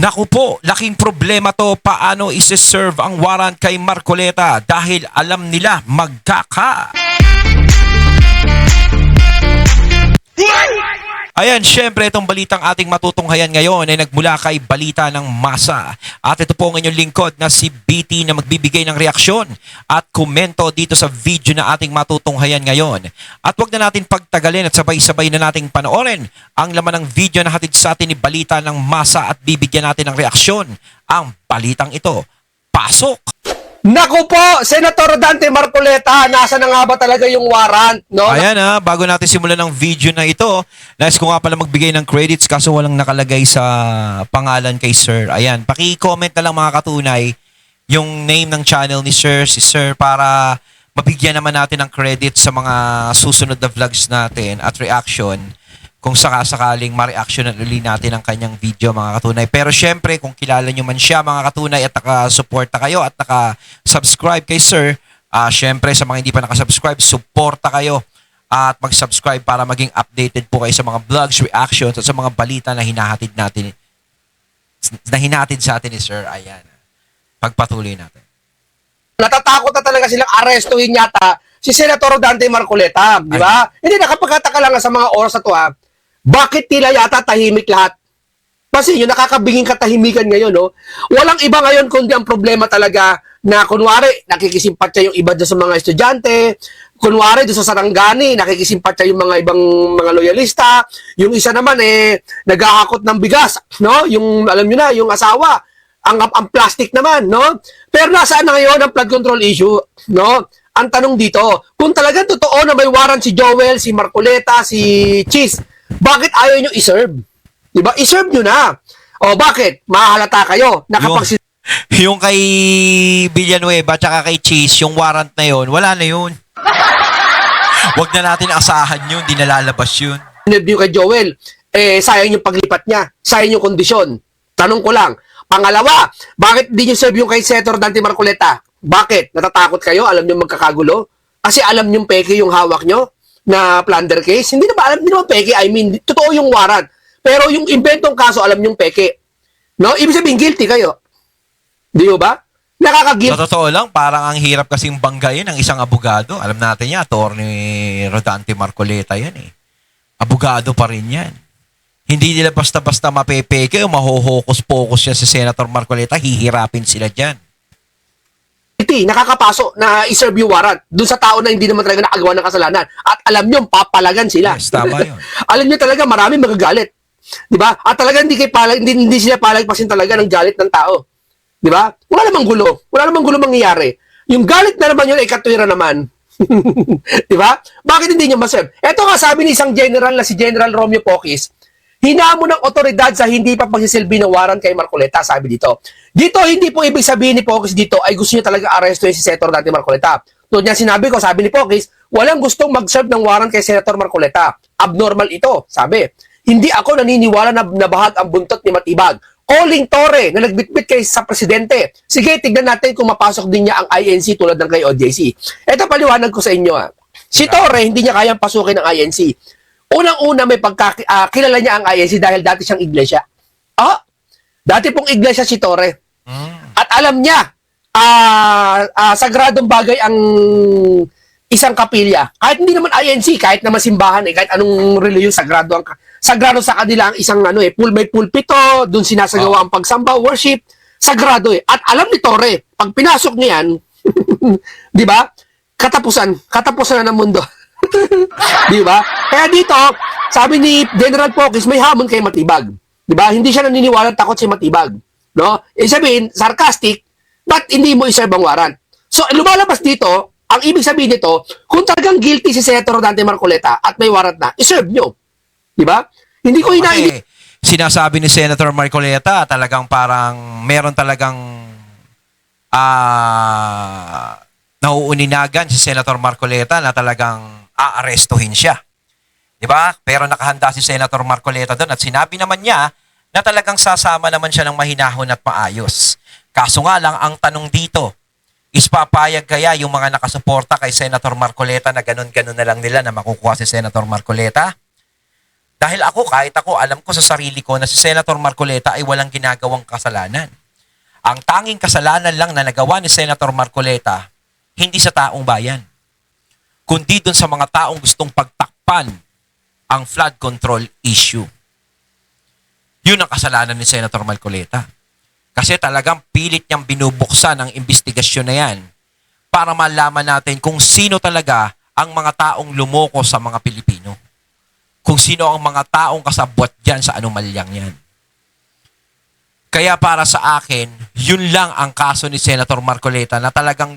Naku po, laking problema to paano isi-serve ang warrant kay Marcoleta dahil alam nila magkaka. Ayan, syempre itong balitang ating matutunghayan ngayon ay nagmula kay Balita ng Masa. At ito po ang inyong lingkod na si BT na magbibigay ng reaksyon at komento dito sa video na ating matutunghayan ngayon. At wag na natin pagtagalin at sabay-sabay na nating panoorin ang laman ng video na hatid sa atin ni Balita ng Masa at bibigyan natin ng reaksyon ang balitang ito. Pasok! Naku po, Senator Dante Marcoleta, nasa na nga ba talaga yung warrant? No? Ayan bago natin simulan ng video na ito, nais ko nga pala magbigay ng credits kaso walang nakalagay sa pangalan kay Sir. Ayan, paki-comment na lang mga katunay yung name ng channel ni Sir, si Sir, para mabigyan naman natin ng credit sa mga susunod na vlogs natin at reaction kung sakasakaling ma-reactionan uli natin ang kanyang video mga katunay. Pero syempre, kung kilala nyo man siya mga katunay at nakasuporta kayo at nakasubscribe kay Sir, syempre sa mga hindi pa nakasubscribe, suporta kayo at mag-subscribe para maging updated po kayo sa mga vlogs, reactions at sa mga balita na hinahatid natin, na hinatid sa atin ni Sir. Ayan. Pagpatuloy natin. Natatakot na talaga silang arestuhin yata si Senator Dante Marcoleta, di ba? Hindi, nakapagkataka lang sa mga oras na to bakit tila yata tahimik lahat? Kasi yung nakakabinging katahimikan ngayon, no? Walang iba ngayon kundi ang problema talaga na kunwari, nakikisimpatya yung iba doon sa mga estudyante, kunwari doon sa Sarangani, nakikisimpatya yung mga ibang mga loyalista, yung isa naman naghahakot ng bigas, no? Yung, alam nyo na, yung asawa, ang plastic naman, no? Pero nasaan na ngayon ang flood control issue, no? Ang tanong dito, kung talagang totoo na may warrant si Joel, si Marcoleta, si Cheese, bakit ayaw nyo i-serve? Diba? I-serve nyo na. O bakit? Mahalata kayo. Yung kay Villanueva at kay Cheese, yung warrant na yun, wala na yun. Wag na natin asahan yun, di nalalabas yun. Interview kay Joel, sayang yung paglipat niya, sayang yung kondisyon. Tanong ko lang. Pangalawa, bakit di nyo serve yung kay Senator Dante Marcoleta? Bakit? Natatakot kayo? Alam nyo magkakagulo? Kasi alam nyo peke yung hawak nyo na plunder case? Hindi naman peke. I mean, totoo yung warrant. Pero yung inventong kaso, alam nyo peke. No? Ibig sabihin, guilty kayo. Di ba? Nakaka-guilty. Sa totoo lang, parang ang hirap kasing banggayin ng isang abogado. Alam natin yan, Attorney Rodante Marcoleta yan Abogado pa rin yan. Hindi nila basta-basta mapepeke o mahohokus-pokus yan sa Senator Marcoleta, hihirapin sila dyan. Nakakapaso na i-serve yung warrant dun sa tao na hindi naman talaga nakagawa ng kasalanan. At alam nyo, papalagan sila. Yes, tama yun. Alam nyo talaga, marami magagalit. Diba? At talaga hindi sila palagpasin talaga ng galit ng tao. Diba? Wala namang gulo. Wala namang gulo mangyayari. Yung galit na naman yun ay katwira naman. Diba? Bakit hindi nyo ma-serve? Ito nga sabi ni isang general na si General Romeo Pocis, hinamo ng otoridad sa hindi pa pagsisilbi ng warrant kay Marcoleta, sabi dito. Dito, hindi po ibig sabihin ni Pocis dito ay gusto niya talaga arestuhin si Senator Dante Marcoleta. Tulad niya sinabi ko, sabi ni Pocis, walang gustong mag-serve ng warrant kay Senator Marcoleta. Abnormal ito, sabi. Hindi ako naniniwala na nabahag ang buntot ni Matibag. Calling Torre na nagbitbit kay sa presidente. Sige, tignan natin kung mapasok din niya ang INC tulad ng kay OJC. Ito paliwanag ko sa inyo. Si Torre, hindi niya kayang pasukin ng INC. Unang-una may kilala niya ang INC dahil dati siyang iglesia. Dati pong iglesia si Torre. At alam niya, sagradong bagay ang isang kapilya. Kahit hindi naman INC, kahit naman simbahan, kahit anong reliyon, sagrado sa kanila ang isang may pulpito, doon sinasagawa ang pagsamba, worship, sagrado At alam ni Torre, pag pinasok niya yan, di ba? Katapusan na ng mundo. Di ba? Kaya dito, sabi ni General Pocis, may hamon kay Matibag. Di ba? Hindi siya naniniwala takot si Matibag. No? Sabihin, sarcastic, but hindi mo iserve ang warrant. So, lumalabas dito, ang ibig sabihin nito, kung talagang guilty si Senator Dante Marcoleta at may warrant na, iserve nyo. Di ba? Hindi ko sinasabi ni Senator Marcoleta, talagang parang meron talagang nauuninagan si Senator Marcoleta na talagang aarestuhin siya. Diba? Pero nakahanda si Senator Marcoleta doon at sinabi naman niya na talagang sasama naman siya ng mahinahon at maayos. Kaso nga lang, ang tanong dito, is papayag kaya yung mga nakasuporta kay Senator Marcoleta na ganun-ganun na lang nila na makukuha si Senator Marcoleta? Dahil kahit ako, alam ko sa sarili ko na si Senator Marcoleta ay walang ginagawang kasalanan. Ang tanging kasalanan lang na nagawa ni Senator Marcoleta, hindi sa taong bayan, kundi dun sa mga taong gustong pagtakpan ang flood control issue. Yun ang kasalanan ni Senator Marcoleta. Kasi talagang pilit niyang binubuksan ang investigasyon na yan para malaman natin kung sino talaga ang mga taong lumoko sa mga Pilipino. Kung sino ang mga taong kasabwat dyan sa anomalyang yan. Kaya para sa akin, yun lang ang kaso ni Senator Marcoleta na talagang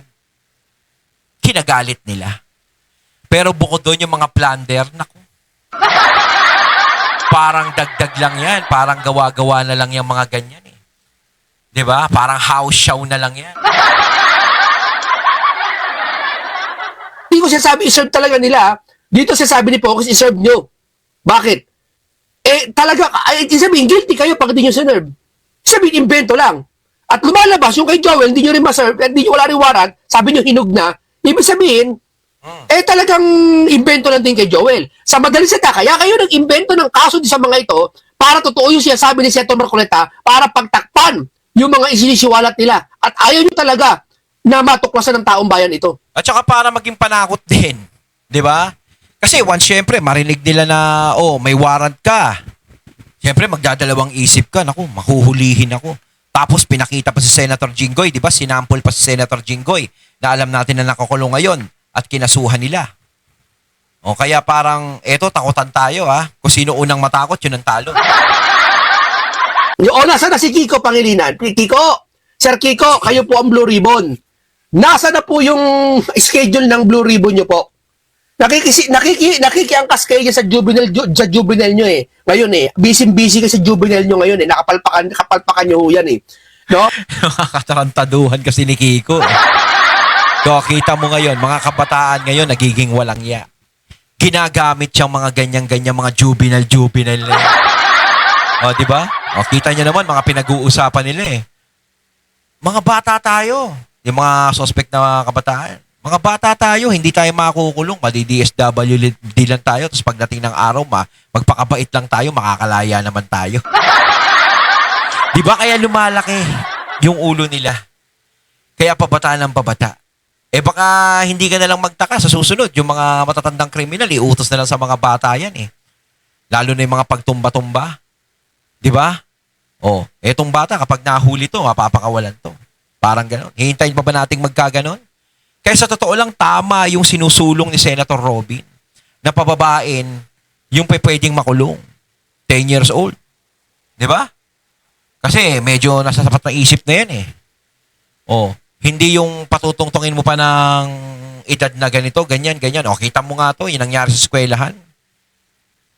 kinagalit nila. Pero bukod doon yung mga plunder, naku, parang dagdag lang yan. Parang gawa-gawa na lang yung mga ganyan eh. 'Di ba? Parang house show na lang yan. Hindi ko sinasabi iserve talaga nila. Dito sinasabi ni Focus, iserve nyo. Bakit? Talaga, sabihin, guilty kayo pag hindi nyo sinerve. Sabihin, invento lang. At lumalabas, yung kay Joel, hindi nyo rin maserve, hindi nyo wala rin warrant, sabi nyo hinog na, ibig sabihin, talagang invento lang din kay Joel. Sa madaling salita, kaya kayo nag-invento ng kaso sa mga ito para totoo yung sinasabi ni Senator Marcoleta para pagtakpan yung mga isinisiwalat nila. At ayaw nyo talaga na matuklasan ng taong bayan ito. At saka para maging panakot din. 'Di ba? Kasi once syempre, marinig nila na, may warrant ka. Syempre, magdadalawang isip ka. Naku, mahuhulihin ako. Tapos pinakita pa si Senator Jinggoy, 'di ba? Sinample pa si Senator Jinggoy na alam natin na nakakulong ngayon at kinasuhan nila. O kaya parang, takutan tayo Kung sino unang matakot, yun ang talo. Nasa na si Kiko Pangilinan? Kiko, Sir Kiko, kayo po ang Blue Ribbon. Nasa na po yung schedule ng Blue Ribbon nyo po? Nakikiangkas kayo sa juvenile nyo eh. Ngayon eh, busy kayo sa juvenile nyo ngayon eh. Nakapalpakan nyo yan eh. No? Nakatarantaduhan kasi ni Kiko eh. So, kita mo ngayon, mga kabataan ngayon, nagiging walang ya. Ginagamit siyang mga ganyan-ganyan, mga juvenile na yan. O, di ba? O, kita niyo naman, mga pinag-uusapan nila eh. Mga bata tayo. Yung mga suspect na kabataan. Mga bata tayo, hindi tayo makukulong. Madi-DSWD lang tayo. Tapos pagdating ng araw, magpakabait lang tayo, makakalaya naman tayo. Di ba kaya lumalaki yung ulo nila? Kaya pabata ng pabata. Baka hindi ka na lang magtaka sa susunod. Yung mga matatandang kriminal, iutos na lang sa mga bata yan eh. Lalo na yung mga pagtumba-tumba. Di ba? Etong bata, kapag nahuli to, mapapakawalan to. Parang gano'n. Hihintayin pa ba nating magkaganon? Kaya sa totoo lang, tama yung sinusulong ni Senator Robin na pababain yung pwedeng makulong. 10 years old. Di ba? Kasi medyo nasa sapat na isip na yan eh. Hindi yung patutungtungin mo pa ng edad na ganito, ganyan. O, kita mo nga to, yung nangyari sa eskwelahan.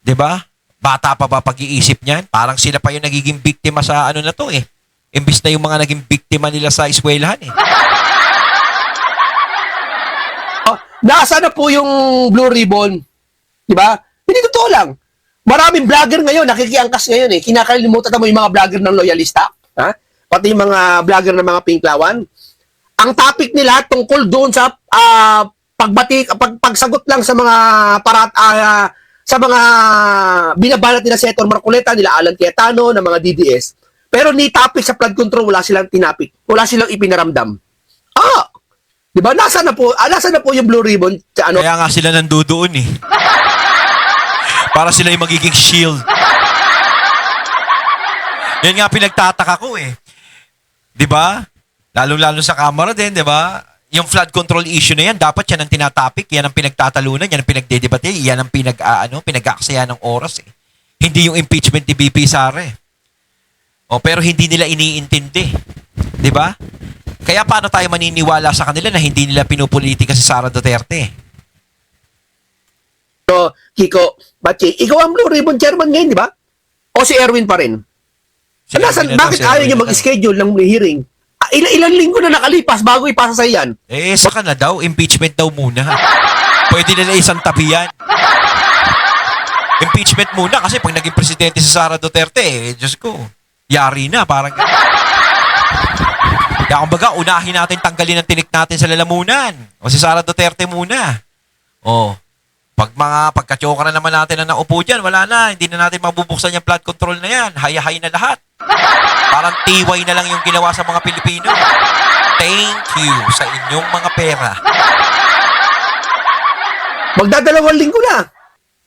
'Di ba? Bata pa ba pag-iisip niyan? Parang sila pa yung nagiging biktima sa na to eh. Imbis na yung mga naging biktima nila sa eskwelahan eh. Nasa na po yung Blue Ribbon? 'Di ba? Hindi totoo lang. Maraming vlogger ngayon, nakikiangkas ngayon eh. Kinakalimutan mo yung mga vlogger ng loyalista. Pati yung mga vlogger ng mga pinklawan. Ang topic nila tungkol doon sa pagsagot lang sa mga sa mga binabanat nila si Senator Marcoleta, nila Alan Cayetano, ng mga DDS. Pero ni topic sa flood control, wala silang tinapik. Wala silang ipinaramdam. Di ba? Nasa na po yung Blue Ribbon sa Kaya nga sila nandoon eh. Para sila yung magiging shield. Yan nga pinagtataka ko eh. Di ba? Lalo-lalo sa Kamara din, di ba? Yung flood control issue na yan, dapat yan ang tinatapik, yan ang pinagtatalunan, yan ang pinagdedebate, yan ang pinag-aaksayan ng oras eh. Hindi yung impeachment ni BP Sara eh. Pero hindi nila iniintindi. Di ba? Kaya paano tayo maniniwala sa kanila na hindi nila pinupolitika si Sara Duterte? So, Kiko, Bachi, ikaw ang Blue Ribbon Chairman ngayon, di ba? O si Erwin pa rin? Bakit ayaw niyo mag-schedule ng hearing? Ilang linggo na nakalipas bago ipasa sa iyan. Saka na daw, impeachment daw muna. Pwede nila isang tabi yan. Impeachment muna kasi pag naging presidente si Sara Duterte, Diyos ko, yari na, parang kaya kumbaga, unahin natin tanggalin ang tinik natin sa lalamunan. O si Sara Duterte muna. Pagka-choke na naman natin na naupo dyan, wala na. Hindi na natin mabubuksan yung flood control na yan. Hay-hay na lahat. Parang tiway na lang yung ginawa sa mga Pilipino. Thank you sa inyong mga pera. Magdadalawang linggo na.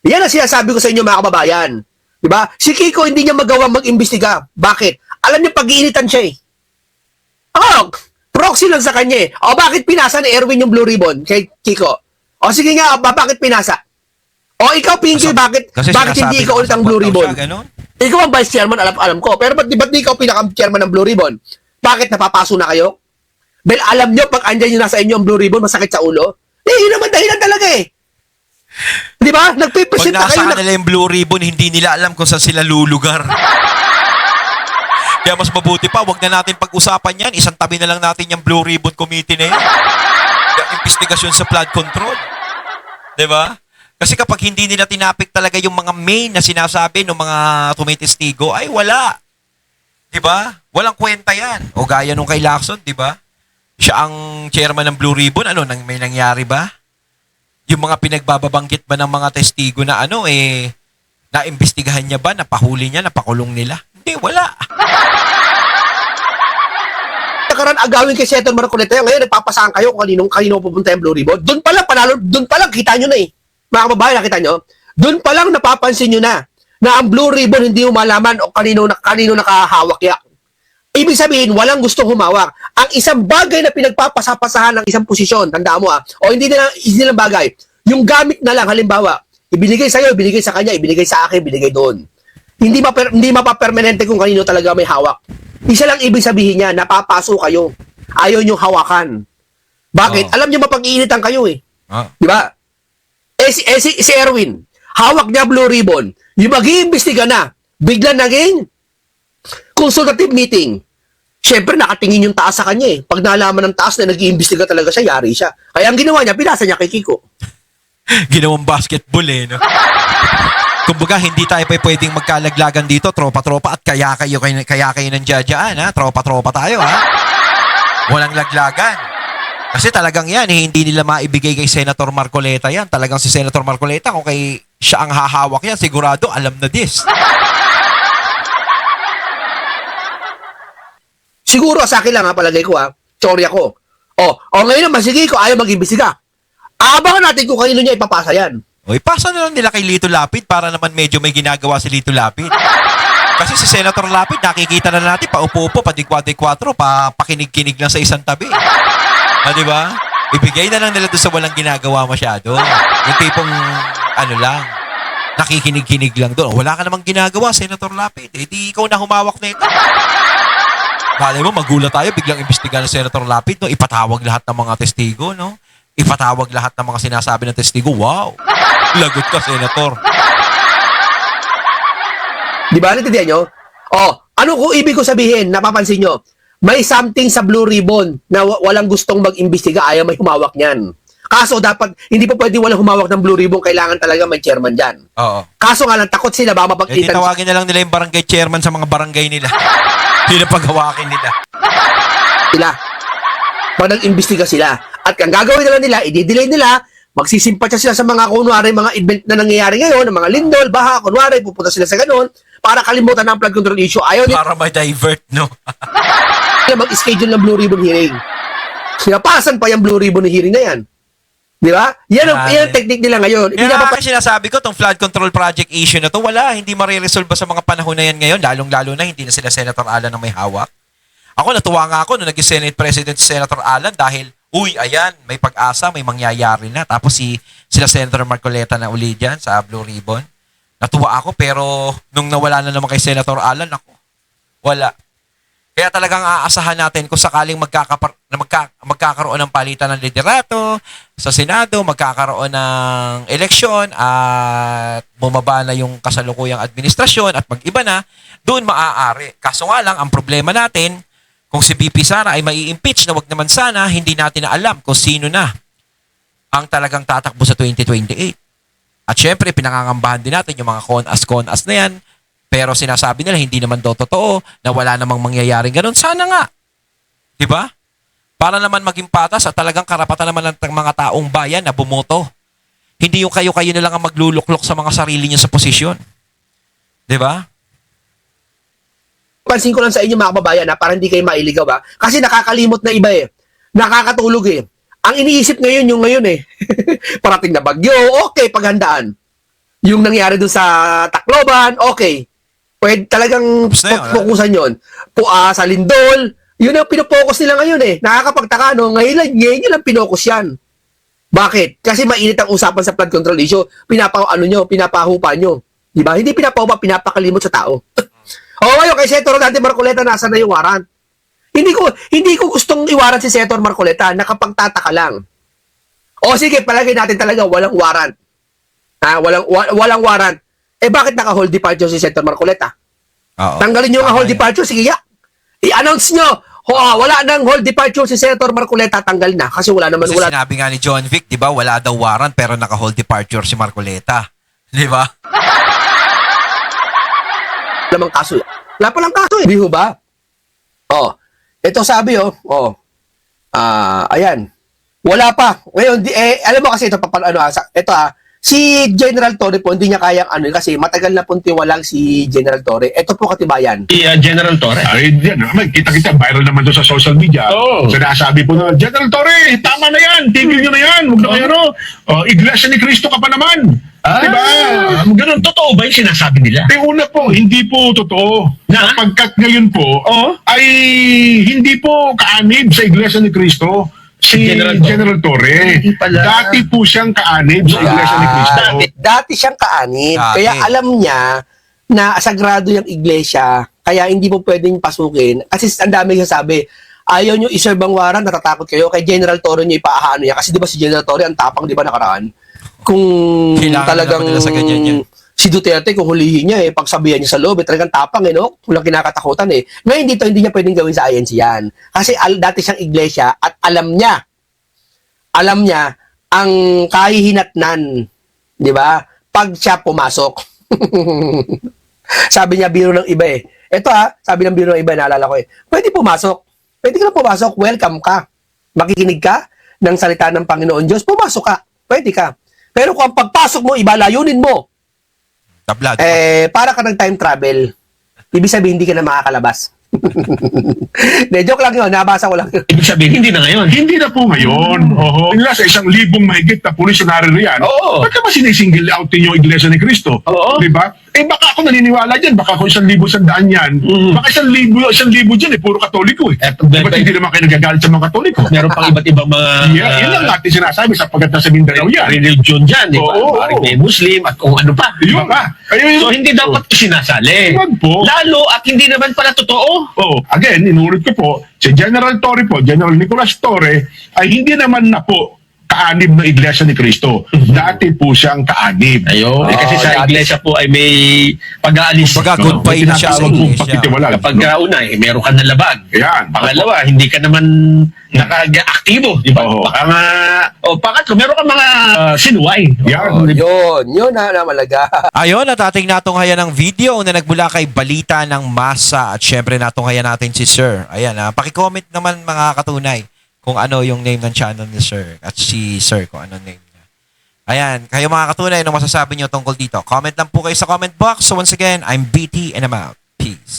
Yan ang sinasabi ko sa inyo mga kababayan. Diba? Si Kiko hindi niya magawa mag-imbestiga. Bakit? Alam niyo pag-iinitan siya eh. Oh, proxy lang sa kanya eh. O bakit pinasa ni Erwin yung Blue Ribbon kay Kiko? O sige nga, bakit pinasa? O ikaw, Pinky, bakit hindi ikaw ulit ang Blue Ribbon? Ikaw ang vice chairman, alam ko. Pero ba't di ikaw pinaka-chairman ng Blue Ribbon? Bakit napapaso na kayo? Dahil alam nyo, pag andyan nyo nasa inyo ang Blue Ribbon, masakit sa ulo? Yun naman dahilan talaga eh. Di ba? Pag Nagpipresenta kayo nasa kanila yung Blue Ribbon, hindi nila alam kung saan sila lulugar. Kaya mas mabuti pa, wag na natin pag-usapan yan. Isang tabi na lang natin yung Blue Ribbon Committee na yan. Yung investigasyon sa flood control. Diba? Kasi kapag hindi nila tinapik talaga yung mga main na sinasabi ng mga tumitestigo, ay wala. Diba? Walang kwenta yan. O gaya nung kay Lacson, diba? Siya ang chairman ng Blue Ribbon. Ano, may nangyari ba? Yung mga pinagbababanggit ba ng mga testigo na naimbestigahan niya ba, napahuli niya, napakulong nila? Hindi, wala. Nakaran agawin kay Senator Marcoleta, ngayon nagpapasahan kayo kung kanino pupunta yung Blue Ribbon. Doon pa lang, doon pa lang, kita nyo na eh. Mga kababayan, nakita nyo? Doon pa lang napapansin nyo na ang Blue Ribbon hindi mo malaman o kanino nakahawak yan. Ibig sabihin, walang gustong humawak. Ang isang bagay na pinagpapasapasahan ng isang posisyon, tandaan mo o hindi lang bagay, yung gamit na lang, halimbawa, ibinigay sa'yo, ibinigay sa kanya, ibinigay sa akin, ibinigay doon. Hindi mapapermanente kung kanino talaga may hawak. Isa lang ibig sabihin niya, napapaso kayo. Ayaw niyong hawakan. Bakit? Oh. Alam niyo mapag-iinitan kayo eh. Oh. Di ba? Si Erwin, hawak niya Blue Ribbon. Yung mag-iimbestiga na, bigla naging consultative meeting. Siyempre, nakatingin yung taas sa kanya eh. Pag nalaman ng taas na nag-iimbestiga talaga siya, yari siya. Kaya ang ginawa niya, pinasa niya kay Kiko. Ginawang basketball no? Kumbaga, hindi tayo pa pwedeng magkalaglagan dito, tropa-tropa, at kaya kayo nandiyadyaan, ha? Tropa-tropa tayo, ha? Walang laglagan. Kasi talagang yan, hindi nila maibigay kay Senator Marcoleta yan. Talagang si Senator Marcoleta, kung siya ang hahawak yan, sigurado, alam na this. Siguro sa akin lang palagay ko teorya ko. Ngayon naman, sige ko, ayaw mag-imbestiga. Abangan natin kung kanino niya ipapasa yan. O, ipasa na lang nila kay Lito Lapid para naman medyo may ginagawa si Lito Lapid. Kasi si Senator Lapid, nakikita na natin, paupo-upo, padikwa-dikwatro, pakinig-kinig lang sa isang tabi. Di ba? Ibigay na lang nila doon sa walang ginagawa masyado. Yung tipong, lang, nakikinig-kinig lang doon. Wala ka namang ginagawa, Senator Lapid. Di ikaw na humawak na ito. Malay mo, magulat tayo, biglang imbestiga ng Senator Lapid, no? Ipatawag lahat ng mga testigo, no? Ipatawag lahat ng mga sinasabi ng testigo. Wow! Lagot ka, Senator. Di ba? Natindihan nyo? Ano ko ibig ko sabihin? Napapansin nyo? May something sa Blue Ribbon na walang gustong mag-imbestiga, ayaw may humawak niyan. Kaso dapat, hindi pa pwede walang humawak ng Blue Ribbon, kailangan talaga may chairman dyan. Oo. Kaso nga lang, takot sila, baka mapag-itan. Tawagin na lang nila yung barangay chairman sa mga barangay nila. Pinapagawakin nila. Sila. Pag nag-imbestiga sila. At ang gagawin na lang nila, i-delay nila, magsisimpatya sila sa mga kunwari, mga event na nangyayari ngayon, ng mga lindol, baha, kunwari, pupunta sila sa ganun, para kalimutan ang flood control issue. Ayaw nila Para ma-divert, no? mag-schedule ng Blue Ribbon hearing. Sinapasan pa yung Blue Ribbon hearing na yan. Di ba? Yan ang technique nila ngayon. Kaya sinasabi ko, itong flood control project issue na to, hindi mariresolve sa mga panahon na yan ngayon, lalong-lalo na hindi na sila Senator Alan ang may hawak. Ako, natuwa nga ako nung naging Senate President si Senator Alan dahil, ayan, may pag-asa, may mangyayari na. Tapos sila Senator Marcoleta na uli dyan sa Blue Ribbon. Natuwa ako, pero nung nawala na naman kay Senator Alan, wala. Kaya talagang aasahan natin kung sakaling magkakaroon ng palitan ng liderato sa Senado, magkakaroon ng eleksyon at bumaba na yung kasalukuyang administrasyon at mag-iba na, doon maaari. Kaso nga lang, ang problema natin, kung si BP Sara ay mai-impeach na wag naman sana, hindi natin na alam kung sino na ang talagang tatakbo sa 2028. At syempre, pinangangambahan din natin yung mga con-as na yan. Pero sinasabi nila, hindi naman daw totoo, na wala namang mangyayaring ganun. Sana nga. Diba? Para naman maging patas at talagang karapatan naman ng mga taong bayan na bumoto. Hindi yung kayo-kayo na lang ang magluluklok sa mga sarili nyo sa posisyon. 'Di ba? Pansin ko lang sa inyo mga kababayan para hindi kayo mailigaw kasi nakakalimot na iba nakakatulog ang iniisip ngayon yung ngayon parating na bagyo, okay, paghandaan yung nangyari dun sa Tacloban, okay, pwede talagang Tapos na yun, fokusan yun sa Lindol, yun ang pinopokus nila ngayon nakakapagtaka ngayon lang pinokus yan. Bakit? Kasi mainit ang usapan sa flood control issue, pinapahupa nyo, di ba? Hindi pinapahupa, pinapakalimot sa tao. Ngayon, kay Senator Dante Marcoleta, nasa na yung warrant? Hindi ko gustong iwarrant si Senator Marcoleta, nakapagtataka lang. Sige, palagay natin talaga walang warrant. Walang warrant. Bakit naka-hold departure si Senator Marcoleta? Oo. Tanggalin nyo ang hold Tama yan. departure, sige i-announce nyo, wala nang hold departure si Senator Marcoleta, tanggal na. Kasi wala naman, Kasi wala sinabi nga ni John Vic, 'di ba, wala daw warrant pero naka-hold departure si Marcoleta. 'Di ba? namang kaso. Wala palang kaso Biho ba? Ito sabi ayan. Wala pa. Ngayon, alam mo kasi ito, si General Torre po, hindi niya kayang kasi matagal na pong tiwalang si General Torre. Ito po katibayan. General Torre. Ay, yan naman. Kita-kita, viral naman doon sa social media. Oo. Sinasabi po na, General Torre, tama na yan. Tigil nyo na yan. Huwag na kayo, Iglesia ni Cristo ka pa naman. Diba? Ganun, totoo ba yung sinasabi nila? Una po, hindi po totoo. Na? Sapagkat ngayon po, ay hindi po kaanib sa Iglesia ni Cristo si General Torre. Hindi pala. Dati po siyang kaanib sa Iglesia ni Cristo. Dati siyang kaanib. Dati. Kaya alam niya na sagrado yung iglesia. Kaya hindi mo pwedeng pasukin. Kasi ang dami sabi, ayaw nyo iserve ang warrant, natatakot kayo. Kay General Torre nyo ipaahano niya. Kasi di ba si General Torre, ang tapang di ba nakaraan? Kung Kailangan talagang naman nila sa ganyan yan. si Duterte, kung hulihin niya pagsabihan niya sa loob, talagang tapang no? Walang kinakatakutan Ngayon dito, hindi niya pwedeng gawin sa INC yan. Kasi dati siyang iglesia at alam niya ang kahihinatnan, di ba? Pag siya pumasok. Sabi niya, biro ng iba Ito sabi ng biro ng iba, naalala ko pwede pumasok. Pwede ka na pumasok, welcome ka. Makikinig ka ng salita ng Panginoon Diyos, pumasok ka. Pwede ka. Pero kung ang pagpasok mo, iba, layunin mo. Tablad. Para ka ng time travel. Ibig sabihin, hindi ka na makakalabas. Joke lang yun. Nabasa ko lang yun. Ibig sabihin, hindi na ngayon. Hindi na po ngayon. Nasa 1,000 mahigit na pulis na naririyan. Oo. Ba't naman sinisingle out yung Iglesia ni Cristo? Oo. Di ba? Baka ako naniniwala dyan. Baka kung 1,000, 100 yan. Baka 1,000 dyan. Puro Katoliko Ba't hindi naman kayo nagagalit sa mga Katoliko? Meron pang iba't ibang mga Yun lang natin sinasabi sapagkat nasa Mindanao yan. religion dyan, di ba? Oo. Parang may Muslim at kung ano pa. Yun ba? So, hindi dapat sinasali. Wag po. Lalo at hindi naman pala totoo. Again, inulit ko po, si General Torre po, General Nicolas Torre, ay hindi naman na po kaanib ng Iglesia ni Cristo. Dati po siyang kaanib. Ayun. Kasi sa iglesia po ay may pag-aalis. Kumbaga, good May pa na siya sa tinatawag pong iglesia. pagtitiwalag. Kapag una, meron ka ng labag. Ayan. Pangalawa, hindi ka naman naka-aktibo, di ba? Oo. Baka nga, pangatlo, meron ka mga sinuway. Yan. Yun na malaga. Ayun, at ating natunghayan ng video na nagmula kay Balita ng Masa. At syempre natunghayan natin si Sir. Ayan, pakicomment naman mga katunay kung ano yung name ng channel ni Sir. At si Sir kung ano name niya. Ayan, kayo mga katunay, ano masasabi nyo tungkol dito? Comment lang po kayo sa comment box. So once again, I'm BT and I'm out. Peace.